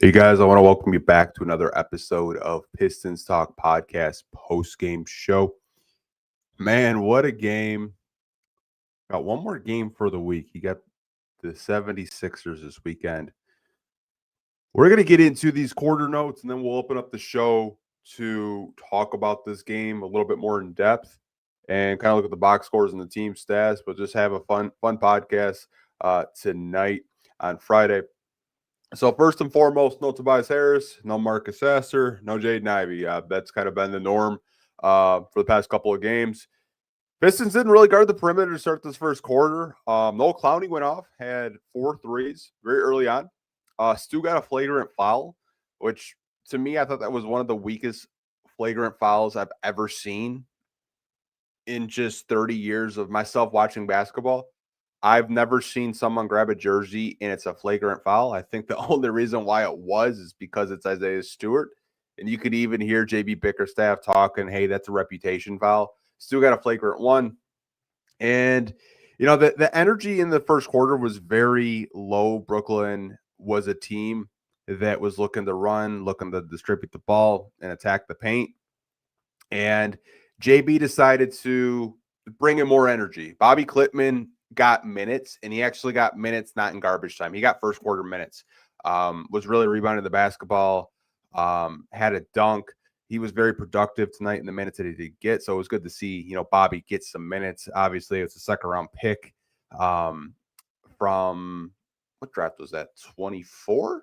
Hey guys, I want to welcome you back to another episode of Pistons Talk Podcast Postgame Show. Man, what a game. Got one more game for the week. You got the 76ers this weekend. We're going to get into these quarter notes and then we'll open up the show to talk about this game a little bit more in depth and kind of look at the box scores and the team stats, but just have a fun podcast tonight on Friday. So first and foremost, no Tobias Harris, no Marcus Sasser, no Jaden Ivey. That's kind of been the norm for the past couple of games. Pistons didn't really guard the perimeter to start this first quarter. Noah Clowney went off, had 4 threes very early on. Stu got a flagrant foul, which to me, I thought that was one of the weakest flagrant fouls I've ever seen in just 30 years of myself watching basketball. I've never seen someone grab a jersey and it's a flagrant foul. I think the only reason why it was is because it's Isaiah Stewart. And you could even hear JB Bickerstaff talking, hey, that's a reputation foul. Still got a flagrant one. And, you know, the energy in the first quarter was very low. Brooklyn was a team that was looking to run, looking to distribute the ball and attack the paint. And JB decided to bring in more energy. Bobby Klippman got minutes, and he actually got minutes not in garbage time. He got first quarter minutes, was really rebounding the basketball, had a dunk. He was very productive tonight in the minutes that he did get, so it was good to see, you know, Bobby get some minutes. Obviously, it's a second-round pick from – what draft was that, 24?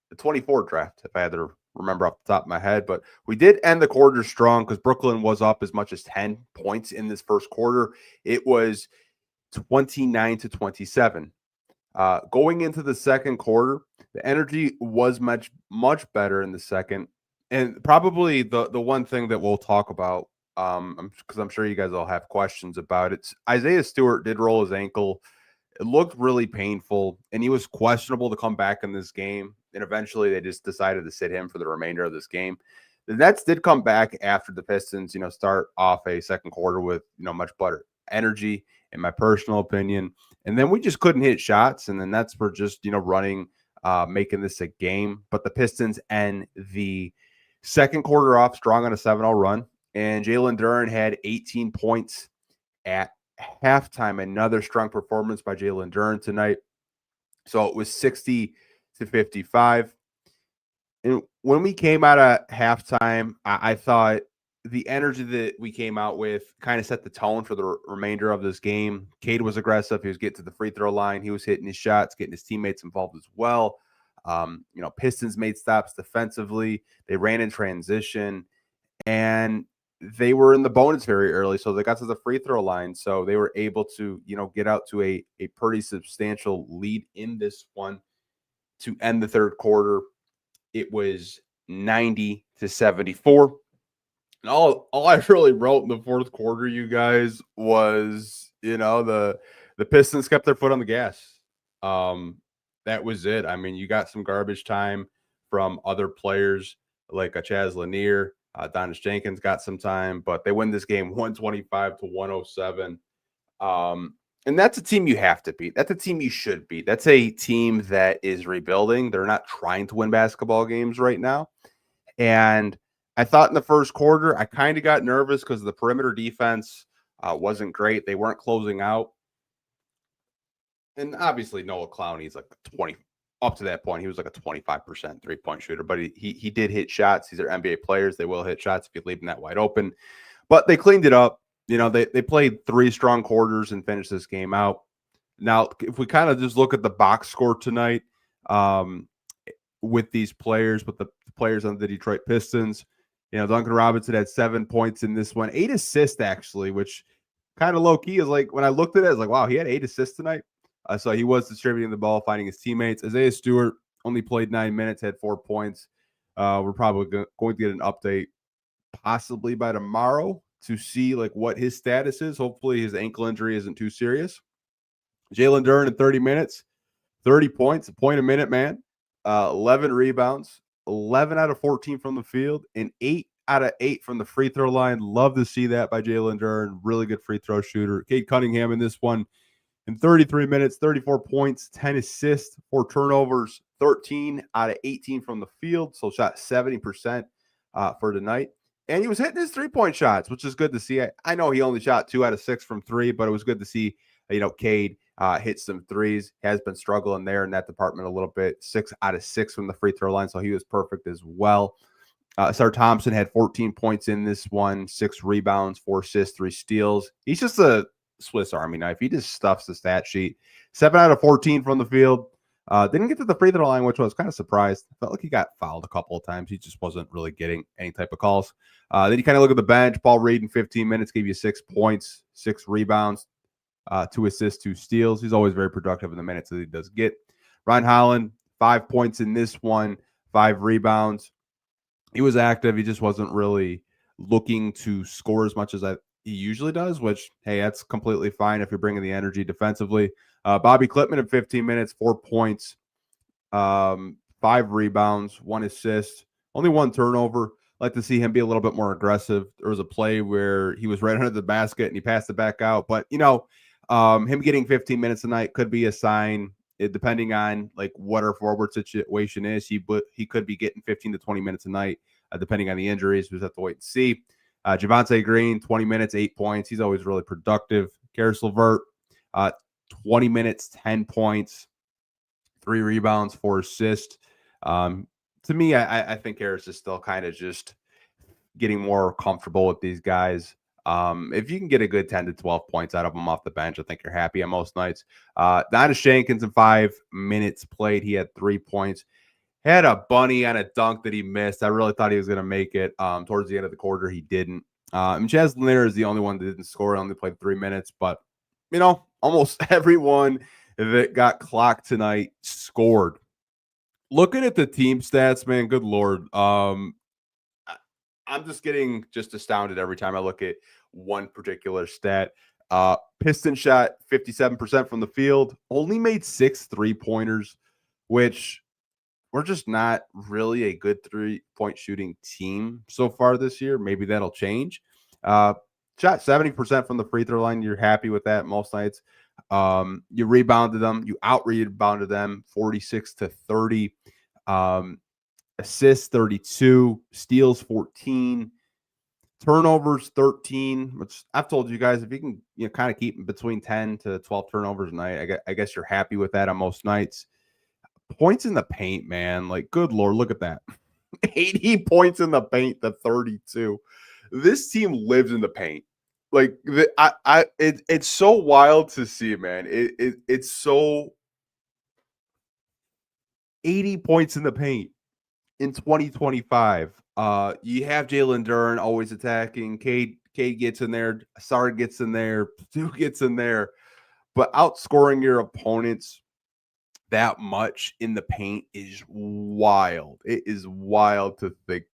The 24 draft, if I had to remember off the top of my head. But we did end the quarter strong because Brooklyn was up as much as 10 points in this first quarter. It was 29-27. Going into the second quarter, the energy was much better in the second. And probably the one thing that we'll talk about, because I'm sure you guys all have questions about it. Isaiah Stewart did roll his ankle. It looked really painful, and he was questionable to come back in this game. And eventually they just decided to sit him for the remainder of this game. The Nets did come back after the Pistons, start off a second quarter with, much better energy, in my personal opinion. And then we just couldn't hit shots, and the Nets were just, running, making this a game. But the Pistons end the second quarter off strong on a 7-0 run, and Jalen Duren had 18 points at halftime. Another strong performance by Jalen Duren tonight. So it was 60-55. And when we came out of halftime, I thought the energy that we came out with kind of set the tone for the remainder of this game. Cade was aggressive. He was getting to the free throw line. He was hitting his shots, getting his teammates involved as well. Pistons made stops defensively. They ran in transition, and they were in the bonus very early, so they got to the free throw line. So they were able to, get out to a pretty substantial lead in this one to end the third quarter. It was 90-74. And all I really wrote in the fourth quarter, you guys, was, the Pistons kept their foot on the gas. That was it. I mean, you got some garbage time from other players like Chaz Lanier. Donis Jenkins got some time, but they win this game 125-107. And that's a team you have to beat. That's a team you should beat. That's a team that is rebuilding. They're not trying to win basketball games right now. And I thought in the first quarter, I kind of got nervous because the perimeter defense wasn't great. They weren't closing out. And obviously, Noah Clowney's like 20. Up to that point, he was like a 25% three-point shooter, but he did hit shots. These are NBA players. They will hit shots if you leave them that wide open. But they cleaned it up. They played 3 strong quarters and finished this game out. Now, if we kind of just look at the box score tonight with these players, with the players on the Detroit Pistons, Duncan Robinson had 7 points in this one, 8 assists actually, which kind of low-key is like, when I looked at it, I was like, wow, he had 8 assists tonight. So he was distributing the ball, finding his teammates. Isaiah Stewart only played 9 minutes, had 4 points. We're probably going to get an update possibly by tomorrow to see like what his status is. Hopefully his ankle injury isn't too serious. Jalen Duren in 30 minutes, 30 points, a point a minute, man. 11 rebounds, 11 out of 14 from the field, and 8 out of 8 from the free throw line. Love to see that by Jalen Duren. Really good free throw shooter. Cade Cunningham in this one. In 33 minutes, 34 points, 10 assists, 4 turnovers, 13 out of 18 from the field. So shot 70% for tonight. And he was hitting his 3-point shots, which is good to see. I know he only shot 2 out of 6 from 3, but it was good to see, Cade hit some threes. Has been struggling there in that department a little bit. 6 out of 6 from the free throw line, so he was perfect as well. Sar Thompson had 14 points in this one, 6 rebounds, 4 assists, 3 steals. He's just a Swiss Army knife. He just stuffs the stat sheet. 7 out of 14 from the field. Didn't get to the free throw line, which I was kind of surprised. Felt like he got fouled a couple of times. He just wasn't really getting any type of calls. Then you kind of look at the bench. Paul Reed in 15 minutes gave you 6 points, 6 rebounds, 2 assists, 2 steals. He's always very productive in the minutes that he does get. Ryan Holland, 5 points in this one, 5 rebounds. He was active. He just wasn't really looking to score as much as he usually does, which, hey, that's completely fine if you're bringing the energy defensively. Bobby Klitman in 15 minutes, 4 points, 5 rebounds, 1 assist, only 1 turnover. Like to see him be a little bit more aggressive. There was a play where he was right under the basket and he passed it back out. But, him getting 15 minutes tonight could be a sign, depending on like what our forward situation is. He could be getting 15 to 20 minutes a night, depending on the injuries. We just have to wait and see. Javonte Green, 20 minutes, 8 points. He's always really productive. Karis LeVert, 20 minutes, 10 points, 3 rebounds, 4 assists. To me, I think Harris is still kind of just getting more comfortable with these guys. If you can get a good 10 to 12 points out of them off the bench, I think you're happy on most nights. Donis Shankins in 5 minutes played. He had 3 points. Had a bunny on a dunk that he missed. I really thought he was going to make it. Towards the end of the quarter, he didn't. And Chaz Leonard is the only one that didn't score. He only played 3 minutes. But, almost everyone that got clocked tonight scored. Looking at the team stats, man, good Lord. I'm just getting astounded every time I look at one particular stat. Pistons shot 57% from the field, only made 6 3-pointers, which we're just not really a good 3-point shooting team so far this year. Maybe that'll change. Shot 70% from the free throw line. You're happy with that most nights. You rebounded them. You out-rebounded them 46 to 30. Assists 32, steals 14, turnovers 13, which I've told you guys, if you can kind of keep between 10 to 12 turnovers a night, I guess you're happy with that on most nights. Points in the paint, man. Like, good Lord, look at that. 80 points in the paint to 32. This team lives in the paint. Like, it's so wild to see, man. It's so 80 points in the paint. In 2025, you have Jalen Duren always attacking. Cade gets in there. Sar gets in there. Stu gets in there. But outscoring your opponents that much in the paint is wild. It is wild to think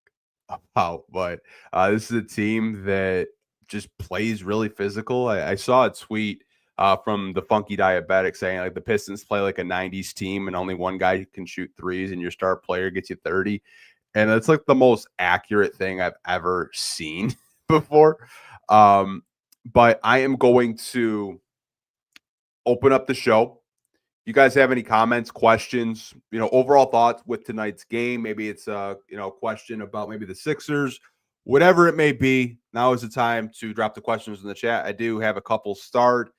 about. But this is a team that just plays really physical. I saw a tweet from the Funky Diabetic saying like the Pistons play like a 90s team and only one guy can shoot threes and your star player gets you 30. And it's like the most accurate thing I've ever seen before. But I am going to open up the show. You guys have any comments, questions, overall thoughts with tonight's game? Maybe it's a question about maybe the Sixers, whatever it may be. Now is the time to drop the questions in the chat. I do have a couple starred.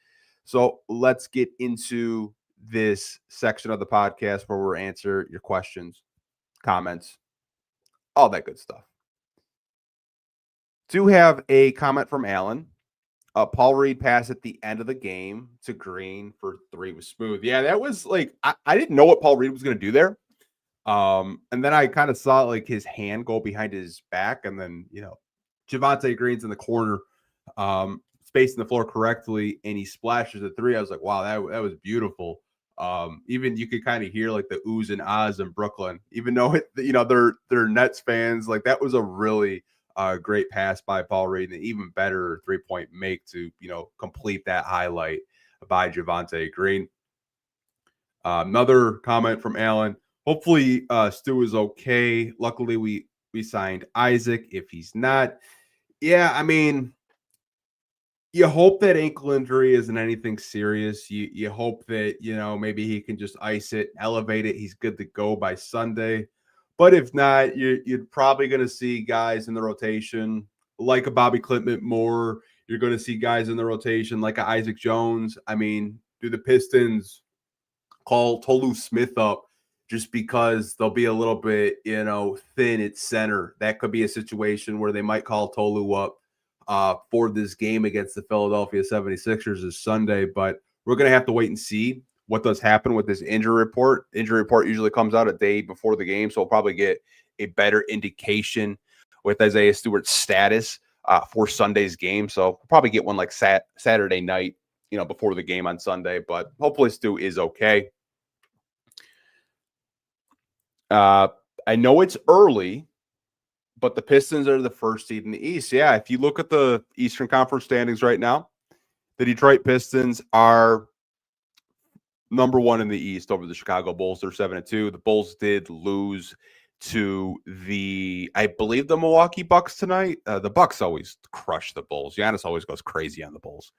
So let's get into this section of the podcast where we'll answer your questions, comments, all that good stuff. Do have a comment from Alan. Paul Reed pass at the end of the game to Green for 3 was smooth. Yeah, that was like, I didn't know what Paul Reed was going to do there. And then I kind of saw like his hand go behind his back. And then, Javonte Green's in the corner, spacing the floor correctly. And he splashes a 3. I was like, wow, that was beautiful. Even you could kind of hear like the oohs and ahs in Brooklyn, even though, they're Nets fans. Like that was a really great pass by Paul Reed, and an even better 3-point make to, complete that highlight by Javonte Green. Another comment from Alan. Hopefully Stu is okay. Luckily we signed Isaac. If he's not, yeah, I mean, You hope that ankle injury isn't anything serious. You hope that, maybe he can just ice it, elevate it. He's good to go by Sunday. But if not, you're probably going to see guys in the rotation like a Bobby Clintman more. You're going to see guys in the rotation like a Isaac Jones. I mean, do the Pistons call Tolu Smith up just because they'll be a little bit, thin at center? That could be a situation where they might call Tolu up for this game against the Philadelphia 76ers this Sunday. But we're going to have to wait and see what does happen with this injury report. Injury report usually comes out a day before the game, so we'll probably get a better indication with Isaiah Stewart's status for Sunday's game. So we'll probably get one like Saturday night, before the game on Sunday. But hopefully Stu is okay. I know it's early, but the Pistons are the first seed in the East. Yeah, if you look at the Eastern Conference standings right now, the Detroit Pistons are number one in the East over the Chicago Bulls. They're 7-2. The Bulls did lose to I believe the Milwaukee Bucks tonight. The Bucks always crush the Bulls. Giannis always goes crazy on the Bulls.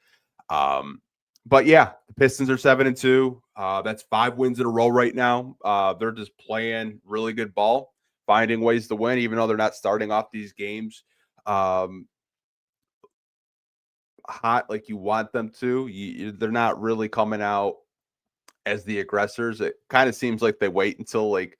But yeah, the Pistons are 7-2. That's 5 wins in a row right now. They're just playing really good ball, finding ways to win, even though they're not starting off these games hot like you want them to. They're not really coming out as the aggressors. It kind of seems like they wait until like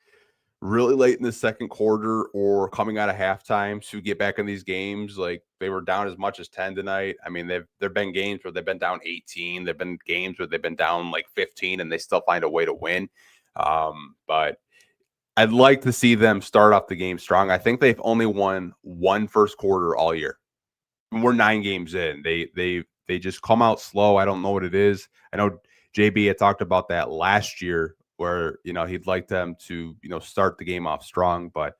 really late in the second quarter or coming out of halftime to get back in these games. Like they were down as much as 10 tonight. I mean, there've been games where they've been down 18. There've been games where they've been down like 15 and they still find a way to win. But I'd like to see them start off the game strong. I think they've only won one first quarter all year. We're 9 games in. They just come out slow. I don't know what it is. I know JB had talked about that last year where, he'd like them to, start the game off strong. But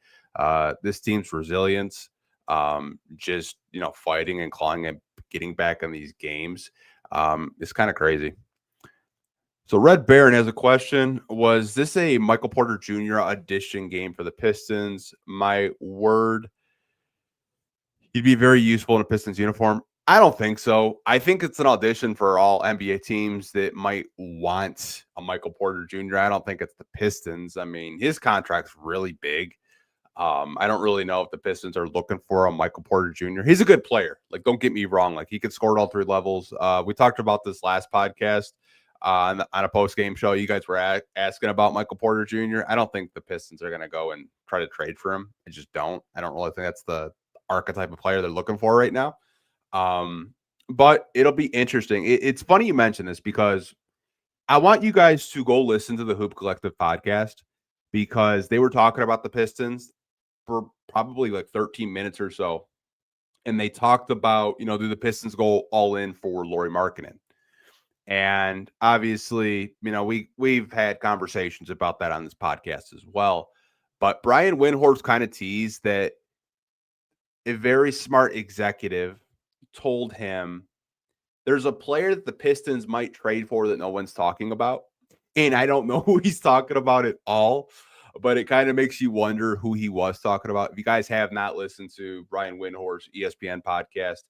this team's resilience, just, fighting and clawing and getting back in these games is kind of crazy. So Red Baron has a question. Was this a Michael Porter Jr. audition game for the Pistons? My word, he'd be very useful in a Pistons uniform. I don't think so. I think it's an audition for all NBA teams that might want a Michael Porter Jr. I don't think it's the Pistons. I mean, his contract's really big. I don't really know if the Pistons are looking for a Michael Porter Jr. He's a good player. Like, don't get me wrong. Like, he could score at all 3 levels. We talked about this last podcast on a post-game show. You guys were asking about Michael Porter Jr. I don't think the Pistons are going to go and try to trade for him. I just don't. I don't really think that's the archetype of player they're looking for right now. But it'll be interesting. It's funny you mention this because I want you guys to go listen to the Hoop Collective podcast because they were talking about the Pistons for probably like 13 minutes or so. And they talked about, do the Pistons go all in for Lauri Markkanen? And obviously, we've had conversations about that on this podcast as well. But Brian Windhorst kind of teased that a very smart executive told him there's a player that the Pistons might trade for that no one's talking about. And I don't know who he's talking about at all, but it kind of makes you wonder who he was talking about. If you guys have not listened to Brian Windhorst's ESPN podcast,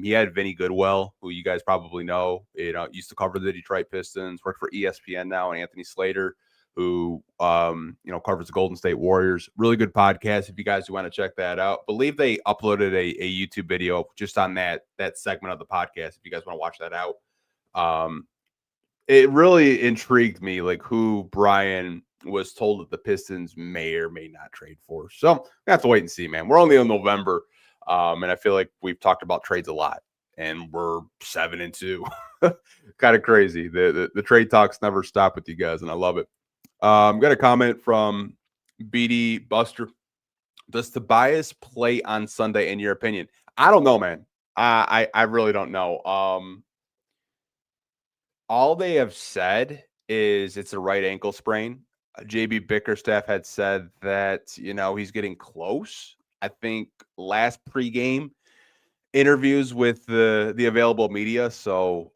he had Vinny Goodwell, who you guys probably know, used to cover the Detroit Pistons, worked for ESPN now, and Anthony Slater, who, covers the Golden State Warriors. Really good podcast if you guys want to check that out. I believe they uploaded a YouTube video just on that segment of the podcast if you guys want to watch that out. It really intrigued me, like who Brian was told that the Pistons may or may not trade for. So we have to wait and see, man. We're only in November, and I feel like we've talked about trades a lot, and we're 7-2. Kind of crazy. The trade talks never stop with you guys, and I love it. Got a comment from BD Buster. Does Tobias play on Sunday in your opinion? I don't know, man. I really don't know. All they have said is it's a right ankle sprain. JB Bickerstaff had said that, he's getting close. I think last pregame interviews with the available media. So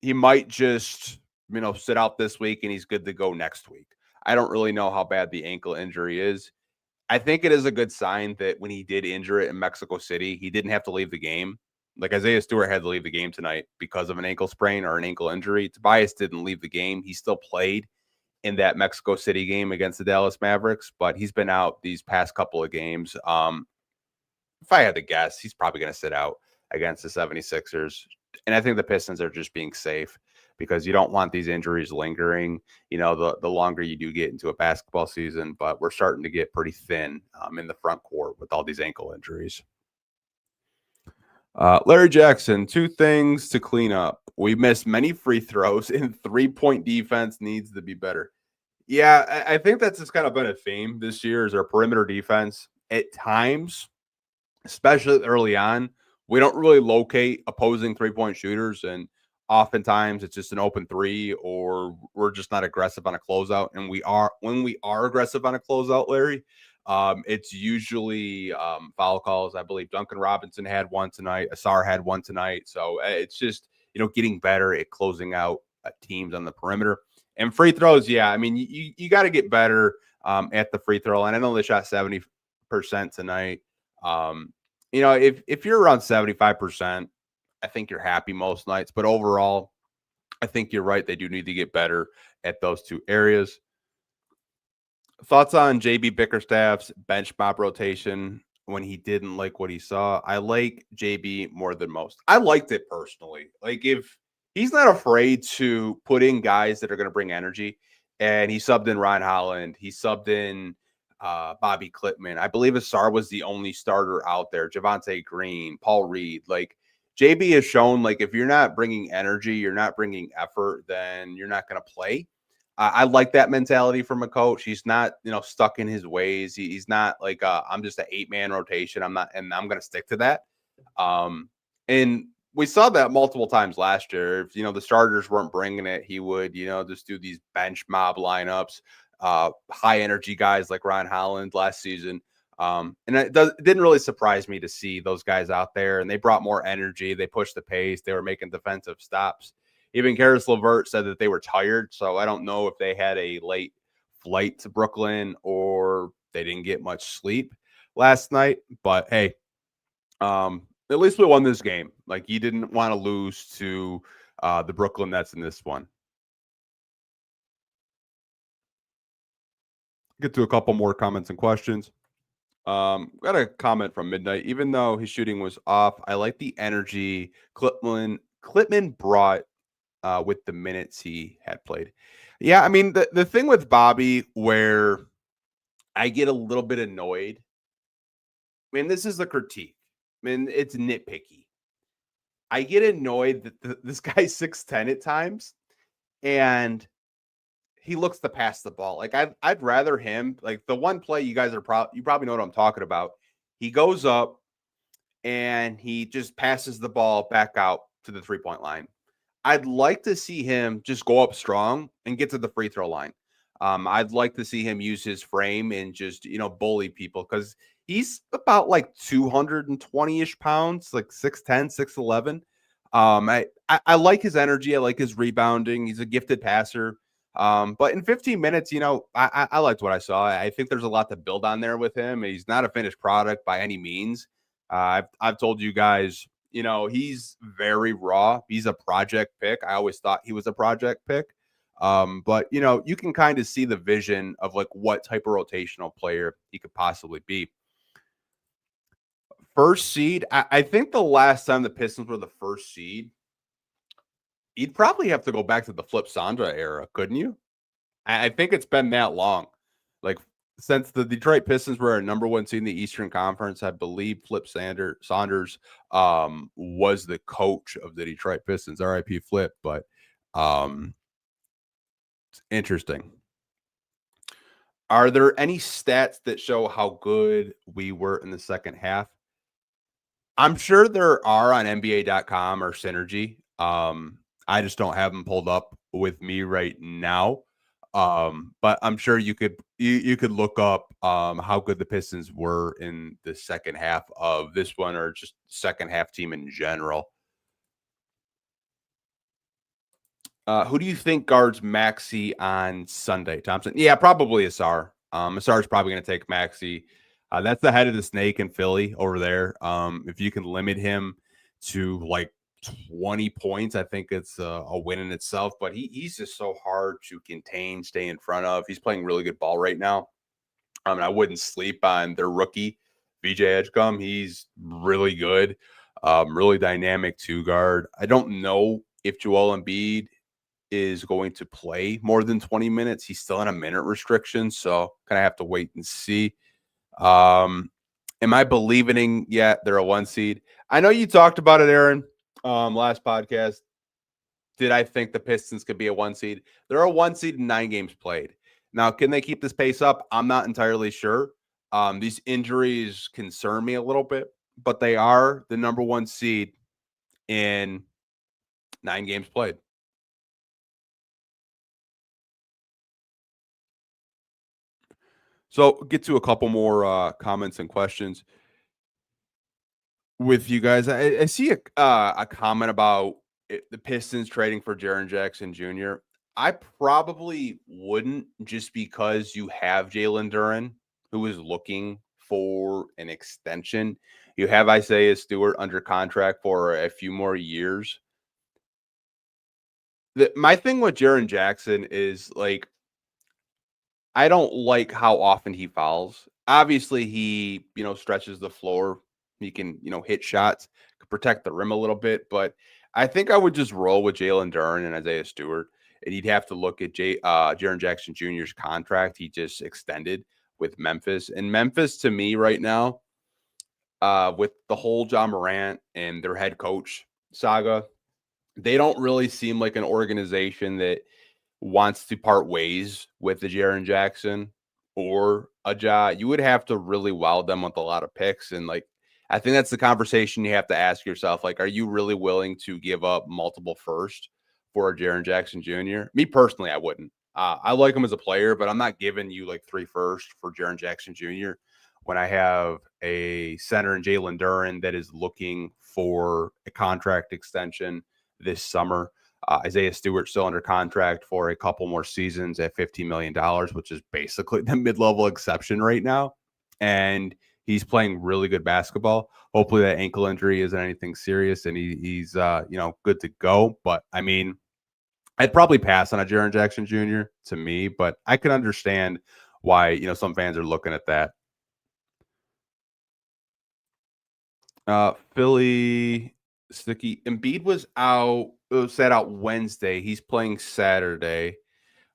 he might just, sit out this week and he's good to go next week. I don't really know how bad the ankle injury is. I think it is a good sign that when he did injure it in Mexico City, he didn't have to leave the game. Like Isaiah Stewart had to leave the game tonight because of an ankle sprain or an ankle injury. Tobias didn't leave the game. He still played in that Mexico City game against the Dallas Mavericks, but he's been out these past couple of games. If I had to guess, he's probably going to sit out against the 76ers. And I think the Pistons are just being safe because you don't want these injuries lingering, the longer you do get into a basketball season. But we're starting to get pretty thin in the front court with all these ankle injuries. Larry Jackson, 2 things to clean up. We missed many free throws and 3-point defense needs to be better. Yeah, I think that's just kind of been a theme this year is our perimeter defense. At times, especially early on, we don't really locate opposing 3-point shooters. And oftentimes it's just an open 3 or we're just not aggressive on a closeout. And when we are aggressive on a closeout, Larry, it's usually foul calls. I believe Duncan Robinson had one tonight. Asar had one tonight. So it's just, getting better at closing out teams on the perimeter. And free throws, yeah. I mean, you got to get better at the free throw line. I know they shot 70% tonight. If you're around 75%, I think you're happy most nights. But overall, I think you're right. They do need to get better at those 2 areas. Thoughts on JB Bickerstaff's bench mob rotation when he didn't like what he saw? I like JB more than most. I liked it personally. Like if he's not afraid to put in guys that are going to bring energy, and he subbed in Ron Holland, he subbed in Bobby Klitman. I believe Asar was the only starter out there. Javonte Green, Paul Reed. Like JB has shown, like if you're not bringing energy, you're not bringing effort, then you're not going to play. I like that mentality from a coach. He's not, stuck in his ways. He's not like I'm just an 8-man rotation. I'm not, and I'm going to stick to that. And we saw that multiple times last year. If the starters weren't bringing it, he would, just do these bench mob lineups, high energy guys like Ron Holland last season. And it didn't really surprise me to see those guys out there, and they brought more energy. They pushed the pace. They were making defensive stops. Even Karis LeVert said that they were tired, so I don't know if they had a late flight to Brooklyn or they didn't get much sleep last night. But hey, at least we won this game. Like you didn't want to lose to the Brooklyn Nets in this one. Get to a couple more comments and questions. Got a comment from Midnight. Even though his shooting was off, I like the energy Klitman brought with the minutes he had played. Yeah, I mean, the thing with Bobby where I get a little bit annoyed, I mean, this is a critique. I mean, it's nitpicky. I get annoyed that this guy's 6'10" at times, and he looks to pass the ball. Like, I'd rather him, like, the one play you guys are you probably know what I'm talking about. He goes up, and he just passes the ball back out to the 3-point line. I'd like to see him just go up strong and get to the free throw line. I'd like to see him use his frame and just, bully people because he's about like 220-ish pounds, like 6'10", 6'11". I like his energy. I like his rebounding. He's a gifted passer. But in 15 minutes, I liked what I saw. I think there's a lot to build on there with him. He's not a finished product by any means. I've told you guys, he's very raw. He's a project pick. I always thought he was a project pick. But, you can kind of see the vision of like what type of rotational player he could possibly be. First seed, I think the last time the Pistons were the first seed, you'd probably have to go back to the Flip Sandra era, couldn't you? I think it's been that long. Like, since the Detroit Pistons were our number 1 seed in the Eastern Conference, I believe Flip Saunders was the coach of the Detroit Pistons. RIP Flip, but it's interesting. Are there any stats that show how good we were in the second half? I'm sure there are on NBA.com or Synergy. I just don't have them pulled up with me right now. But I'm sure you could look up how good the Pistons were in the second half of this one, or just second half team in general. Who do you think guards Maxey on Sunday, Thompson? Yeah, probably Asar. Asar is probably going to take Maxey. That's the head of the snake in Philly over there. If you can limit him to like 20 points. I think it's a win in itself, but he's just so hard to contain, stay in front of. He's playing really good ball right now. I wouldn't sleep on their rookie, VJ Edgecombe. He's really good, really dynamic two guard. I don't know if Joel Embiid is going to play more than 20 minutes. He's still on a minute restriction, so kind of have to wait and see. Am I believing yet they're a 1 seed? I know you talked about it, Aaron, last podcast. Did I think the Pistons could be a 1 seed? They're a 1 seed in 9 games played. Now, can they keep this pace up? I'm not entirely sure. These injuries concern me a little bit, but they are the number 1 seed in 9 games played. So get to a couple more comments and questions with you guys. I see a comment about the Pistons trading for Jaren Jackson Jr. I probably wouldn't, just because you have Jalen Duren, who is looking for an extension. You have Isaiah Stewart under contract for a few more years. My thing with Jaren Jackson is, like, I don't like how often he fouls. Obviously, he, stretches the floor. He can, hit shots, could protect the rim a little bit. But I think I would just roll with Jalen Duren and Isaiah Stewart. And you'd have to look at Jaren Jackson Jr.'s contract. He just extended with Memphis. And Memphis, to me right now, with the whole John Morant and their head coach saga, they don't really seem like an organization that wants to part ways with the Jaren Jackson or a Ja. You would have to really wow them with a lot of picks. And, like, I think that's the conversation you have to ask yourself. Like, are you really willing to give up multiple first for a Jaren Jackson Jr.? Me personally, I wouldn't. I like him as a player, but I'm not giving you like 3 first for Jaren Jackson Jr. when I have a center in Jalen Duren that is looking for a contract extension this summer. Isaiah Stewart still under contract for a couple more seasons at $15 million, which is basically the mid-level exception right now. And he's playing really good basketball. Hopefully that ankle injury isn't anything serious and he's good to go. But I mean, I'd probably pass on a Jaren Jackson Jr. to me, but I can understand why, some fans are looking at that. Philly Sticky Embiid was sat out Wednesday. He's playing Saturday.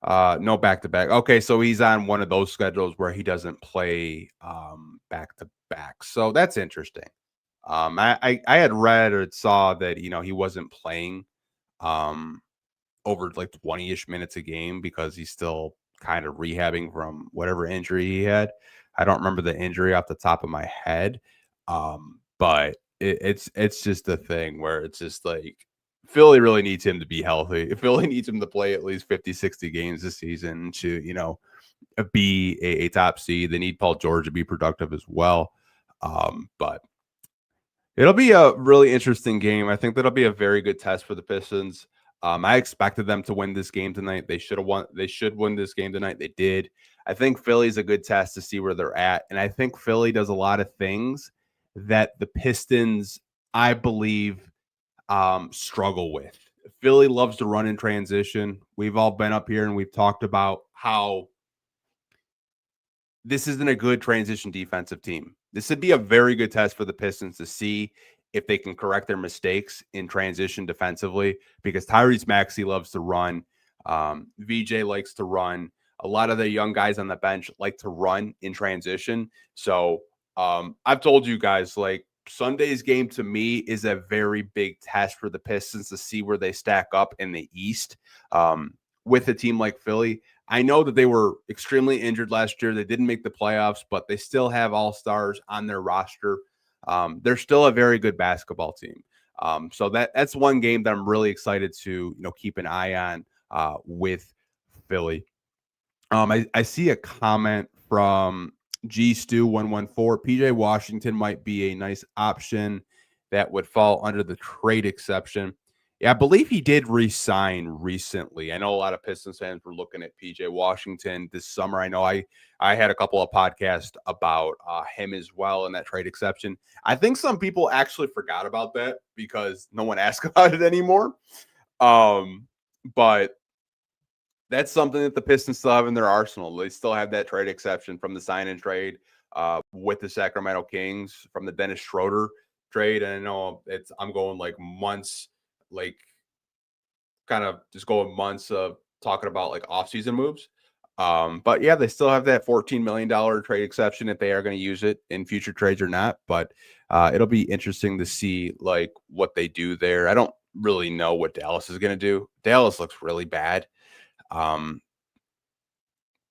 No back-to-back. Okay, so he's on one of those schedules where he doesn't play back-to-back. So that's interesting. I had read or saw that, he wasn't playing over like 20-ish minutes a game because he's still kind of rehabbing from whatever injury he had. I don't remember the injury off the top of my head. But it's just a thing where it's just like Philly really needs him to be healthy. Philly needs him to play at least 50, 60 games this season to, be a top seed. They need Paul George to be productive as well. But it'll be a really interesting game. I think that'll be a very good test for the Pistons. I expected them to win this game tonight. They should have won. They should win this game tonight. They did. I think Philly's a good test to see where they're at. And I think Philly does a lot of things that the Pistons, I believe, struggle with. Philly loves to run in transition. We've all been up here and we've talked about how this isn't a good transition defensive team. This would be a very good test for the Pistons to see if they can correct their mistakes in transition defensively, because Tyrese Maxey loves to run. VJ likes to run. A lot of the young guys on the bench like to run in transition. So I've told you guys, like, Sunday's game to me is a very big test for the Pistons to see where they stack up in the East with a team like Philly. I know that they were extremely injured last year. They didn't make the playoffs, but they still have all-stars on their roster. They're still a very good basketball team. So that's one game that I'm really excited to keep an eye on with Philly. I see a comment from G Stu 114. PJ Washington might be a nice option that would fall under the trade exception. Yeah, I believe he did re-sign recently. I know a lot of Pistons fans were looking at PJ Washington this summer. I know I had a couple of podcasts about him as well and that trade exception. I think some people actually forgot about that because no one asked about it anymore. But that's something that the Pistons still have in their arsenal. They still have that trade exception from the sign and trade with the Sacramento Kings from the Dennis Schroeder trade. And I know I'm going like months, like kind of just going months of talking about like offseason moves. But yeah, they still have that $14 million trade exception if they are going to use it in future trades or not. But it'll be interesting to see like what they do there. I don't really know what Dallas is going to do. Dallas looks really bad.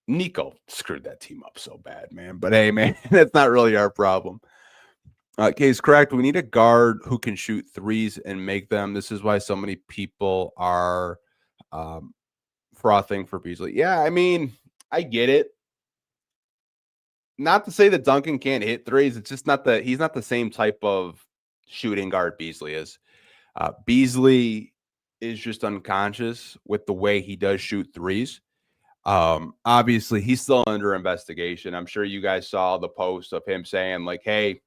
Nico screwed that team up so bad, man. But hey, man, that's not really our problem. Kay's correct. We need a guard who can shoot threes and make them. This is why so many people are frothing for Beasley. Yeah, I mean, I get it. Not to say that Duncan can't hit threes. It's just not that he's not the same type of shooting guard Beasley is. Beasley is just unconscious with the way he does shoot threes. Obviously, he's still under investigation. I'm sure you guys saw the post of him saying, like, hey,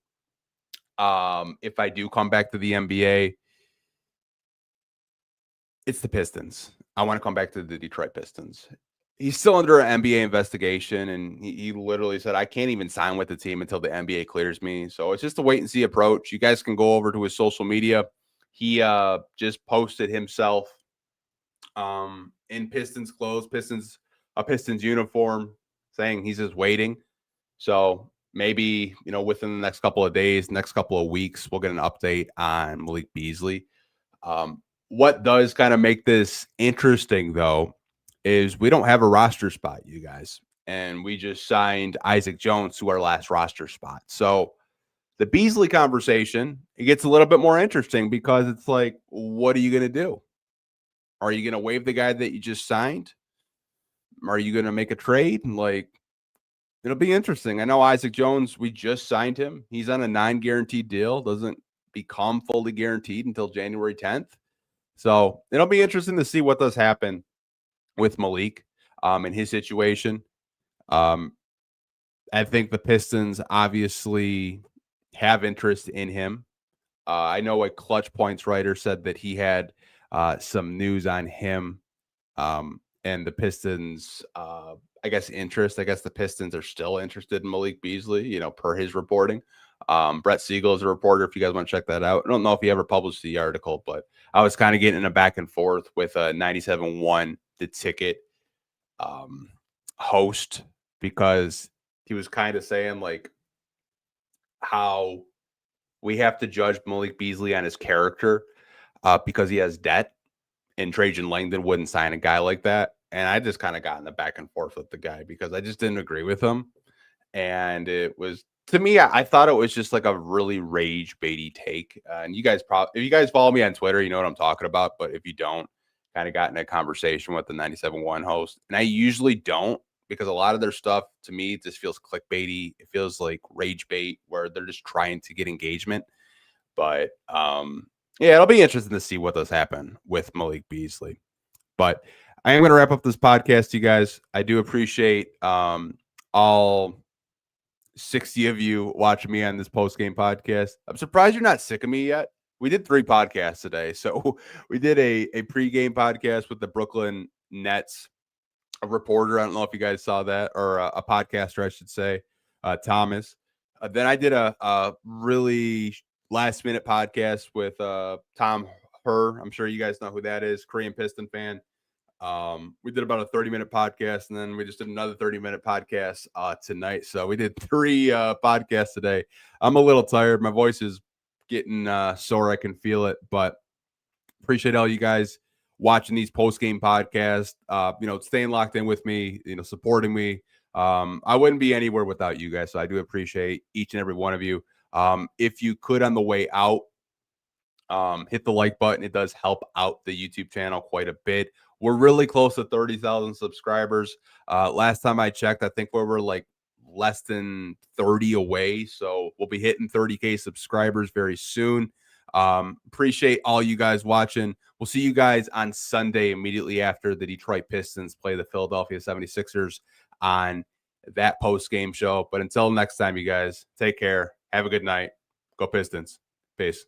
if I do come back to the NBA, it's the Pistons. I want to come back to the Detroit Pistons. He's still under an NBA investigation, and he literally said, I can't even sign with the team until the NBA clears me. So it's just a wait and see approach. You guys can go over to his social media. He just posted himself in Pistons clothes, a Pistons uniform, saying he's just waiting. So maybe, within the next couple of days, next couple of weeks, we'll get an update on Malik Beasley. What does kind of make this interesting, though, is we don't have a roster spot, you guys. And we just signed Isaac Jones to our last roster spot. So the Beasley conversation, it gets a little bit more interesting because it's like, what are you going to do? Are you going to waive the guy that you just signed? Are you going to make a trade? Like, it'll be interesting. I know Isaac Jones, we just signed him. He's on a non-guaranteed deal, doesn't become fully guaranteed until January 10th. So it'll be interesting to see what does happen with Malik in his situation. I think the Pistons obviously have interest in him. I know a Clutch Points writer said that he had some news on him and the Pistons, I guess the Pistons are still interested in Malik Beasley, per his reporting. Brett Siegel is a reporter, if you guys want to check that out. I don't know if he ever published the article, but I was kind of getting in a back and forth with 97.1, the ticket host, because he was kind of saying like how we have to judge Malik Beasley on his character because he has debt, and Trajan Langdon wouldn't sign a guy like that. And I just kind of got in the back and forth with the guy because I just didn't agree with him. And it was, to me, I thought it was just like a really rage baity take. And you guys if you guys follow me on Twitter, you know what I'm talking about. But if you don't, kind of got in a conversation with the 97.1 host. And I usually don't, because a lot of their stuff to me just feels clickbaity. It feels like rage bait where they're just trying to get engagement. But yeah, it'll be interesting to see what does happen with Malik Beasley. But I am going to wrap up this podcast, you guys. I do appreciate all 60 of you watching me on this post-game podcast. I'm surprised you're not sick of me yet. We did 3 podcasts today. So we did a pre-game podcast with the Brooklyn Nets, a reporter. I don't know if you guys saw that, or a podcaster, I should say, Thomas. Then I did a really last-minute podcast with Tom Herr. I'm sure you guys know who that is, Korean Piston fan. We did about a 30-minute podcast, and then we just did another 30-minute podcast tonight. So we did 3 podcasts today. I'm a little tired. My voice is getting sore. I can feel it, but appreciate all you guys watching these post-game podcasts, staying locked in with me, supporting me. I wouldn't be anywhere without you guys. So I do appreciate each and every one of you. If you could, on the way out, hit the like button. It does help out the YouTube channel quite a bit. We're really close to 30,000 subscribers. Last time I checked, I think we were like less than 30 away. So we'll be hitting 30K subscribers very soon. Appreciate all you guys watching. We'll see you guys on Sunday immediately after the Detroit Pistons play the Philadelphia 76ers on that post-game show. But until next time, you guys, take care. Have a good night. Go Pistons. Peace.